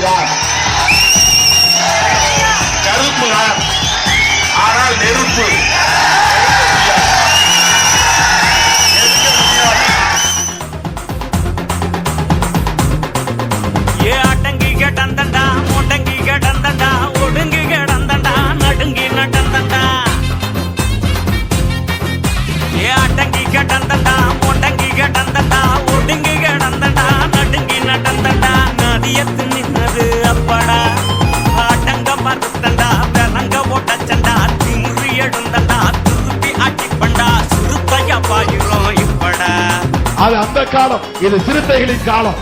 புரியுதா? கருப்பு ஆனால் நெருப்பு. ஏ அடங்கி கடந்தண்டா முடங்கி கடந்தண்டா ஒடுங்கி கடந்தண்டா நடுங்கி நடந்தண்டா. ஏ அடங்கி கடந்தண்டா முடங்கி கடந்தண்டா ஒடுங்கி கடந்தண்டா நடுங்கி நடந்தண்டா. நதியத்து நின்னது அப்படா அடங்க மறுத்தண்டா விலங்க ஓட்டச்சண்டா திமுறி எழுந்தண்டா திருப்பி அடிப்பண்டா சிறுத்தையா பாயிரும் இப்படா. அது அந்த காலம், இது சிறுத்தைகளின் காலம்.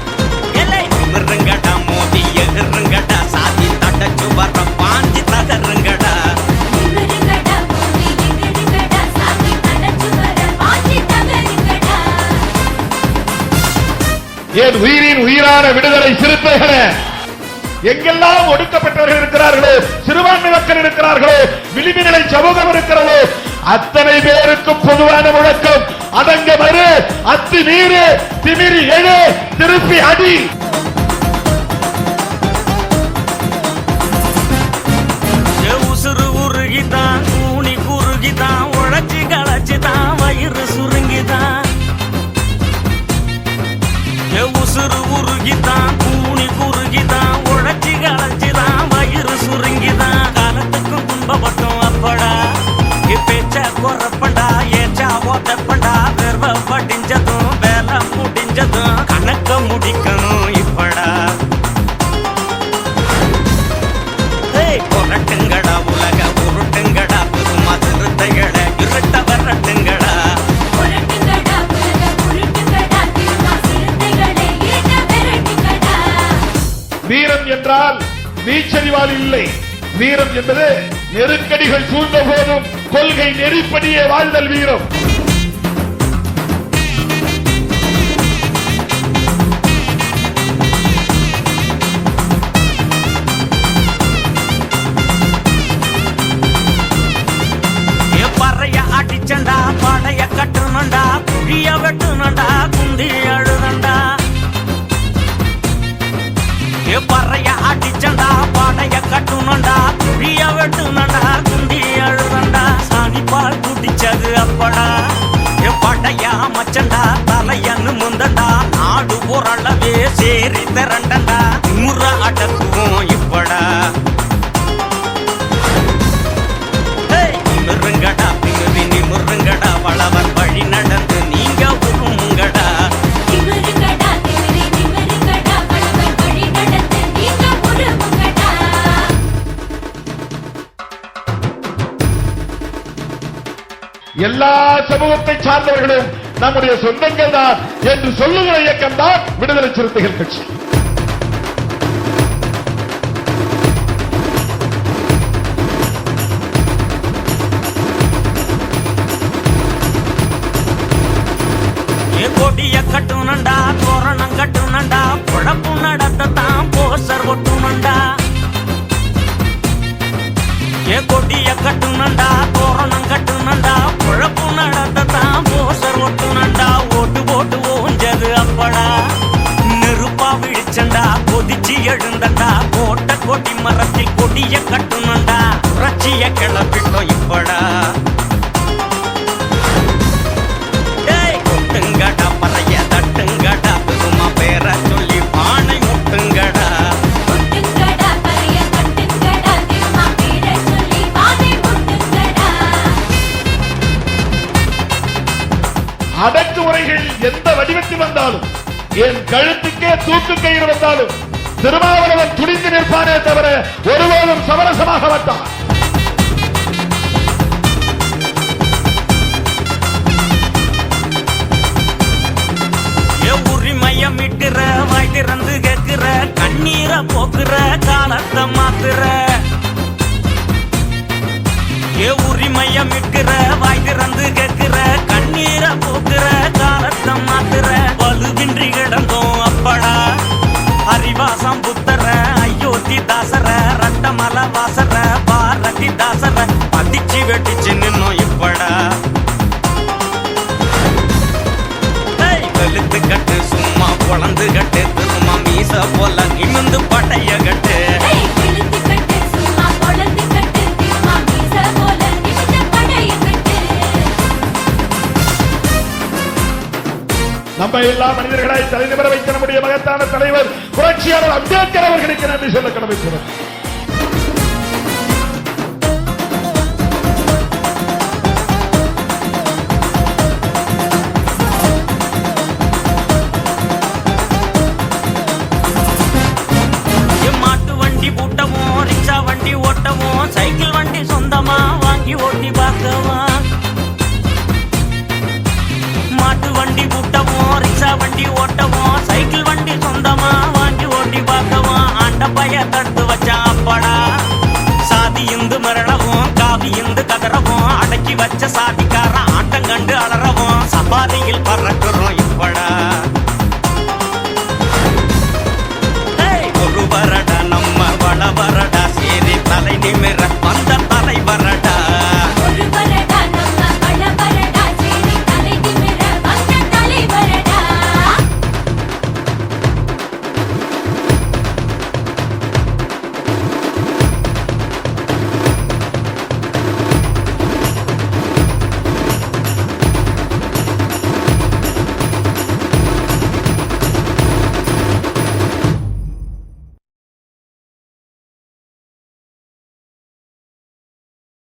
மிருங்கடா மோதி எதிர்ங்கடா சாதி தட்டச்சு வர பாஞ்சி தகருங்கடா. என் உயிரின் உயிரான விடுதலை சிறுத்தைகளே, எங்கெல்லாம் ஒடுக்கப்பட்டவர்கள் இருக்கிறார்களோ, சிறுபான்மை மக்கள் இருக்கிறார்களோ, விளிம்புநிலை சமூகம் இருக்கிறதோ, அத்தனை பேருக்கும் பொதுவான முழக்கம் அடங்க மறு, அத்து நீரு, திமிரி எழு, திருப்பி அடி. உசுறு உருகிதான் கூணி குறுகிதான் உழைச்சி களைச்சிதான் வயிறு சுருங்கிதான். உசுறு உருகிதான் கூணி குறுகிதான் உழைச்சி களைச்சிதான் வயிறு சுருங்கிதான். காலத்துக்கும் துன்பப்பட்டோம் அப்படா பேச்ச குறப்பண்டா ஏச்சா ஓட்டப்பண்டா வெறுவ படிஞ்சதும் வேலை முடிஞ்சதும் கணக்க முடிக்கணும் இப்படா. புரட்டுங்கடா உலக உருட்டுங்கடா புதுமா திருத்தைகளை இருட்ட வரட்டுங்கடா. வீரம் என்றால் வீச்சறிவால் இல்லை. வீரம் என்பது நெருக்கடிகள் சூழ்ந்த போதும் கொள்கை நெறிப்படியே வாழ்தல் வீரம். பறைய அடிச்சண்டா படைய கட்டுனண்டா குழிய வெட்டுனண்டா குந்தி அழுதண்டா. பறைய அடிச்சண்டா படைய கட்டுனண்டா குழிய வெட்டுனண்டா குந்தி அழுதண்டா. சாணிப்பால் குடிச்சது அப்படா படையா மச்சண்டா தலையன்னு முந்தண்டா நாடு ஓரளவே சேரி திரண்டண்டா முற அடக்குவோம் இப்படா. நிமிருங்கடா பிங்குதி நிமிருங்கடா வளவர் வழி நடந்து நீங்க உருமுங்கடா. எல்லா சமூகத்தை சார்ந்தவர்களும் நம்முடைய சொந்தங்கள் தான் என்று சொல்லுகிற இயக்கம் தான் விடுதலை சிறுத்தைகள் கட்சி. கொடிய கட்டுனண்டா தோரணம் கட்டுனண்டா குழப்பு நடத்தான் போஸ்டர் ஒட்டுனண்டா. கொடிய கட்டுனண்டா தோரணம் கட்டுனண்டா குழப்பு நடத்தான் போஸ்டர் ஒட்டுனண்டா. ஓட்டு போட்டு ஓஞ்சது அப்படா நெருப்பா விழிச்சண்டா கொதிச்சு எழுந்தண்டா கோட்ட கொடி மரத்தில் கொடிய கட்டுனண்டா புரட்சிய கிளப்பிட்டோம் இப்படா. கொட்டுங்கடா பறைய தட்டுங்கடா புதுமா பேர சொல்லி பானை முட்டுங்கடா. அடக்குமுறைகள் எந்த வடிவத்தில் வந்தாலும், என் கழுத்துக்கே தூக்கு கயிறு வந்தாலும் திருமாவளவன் துணிந்து நிற்பானே தவிர ஒருபோதும் சமரசமாக மாட்டான். உரிமையமிட்டுற வாய் திறந்து கேட்கிற கண்ணீரை போக்குற காலத்தை மாத்துற. உரிமையமிட்டுற வாய் திறந்து கேட்கிற கண்ணீரை போக்குற காலத்தை மாத்துற. வலுவின்றி கிடந்தோம் அப்படா அறிவாசம் புத்தர அயோத்தி தாசர ரட்டமல வாசர பாரதி தாசர பதிச்சு வெட்டிச்சு நின்னோம் இப்படா. கழுத்து கட்டு சும்மா பொழந்து கட்டு திருமா மீச போல நிமிந்து பட்டைய கட்டு நம்ம எல்லா மனிதர்களை தலைநிமிர வைத்த நம்முடைய மகத்தான தலைவர் புரட்சியாளர் அம்பேத்கர் அவர்களுக்கு நன்றி சொல்ல கடமைக்கிறோம். ரிக்ஷா வண்டி ஓட்டவும் சைக்கிள் வண்டி சொந்தமா வாங்கி ஓட்டி பார்க்கவா, மாட்டு வண்டி கூட்டவும் ரிக்ஷா வண்டி ஓட்டவும் சைக்கிள் வண்டி சொந்தமா வாங்கி ஓட்டி பார்க்கவா, ஆண்ட பைய தடுத்து வச்சா அப்படா சாதி இந்து மிரளவும் காவி இந்து கதறவும் அடக்கி வச்ச சாதிக்கார ஆட்டம் கண்டு அலறவும் சபாதியில் பறக்கிறோம்.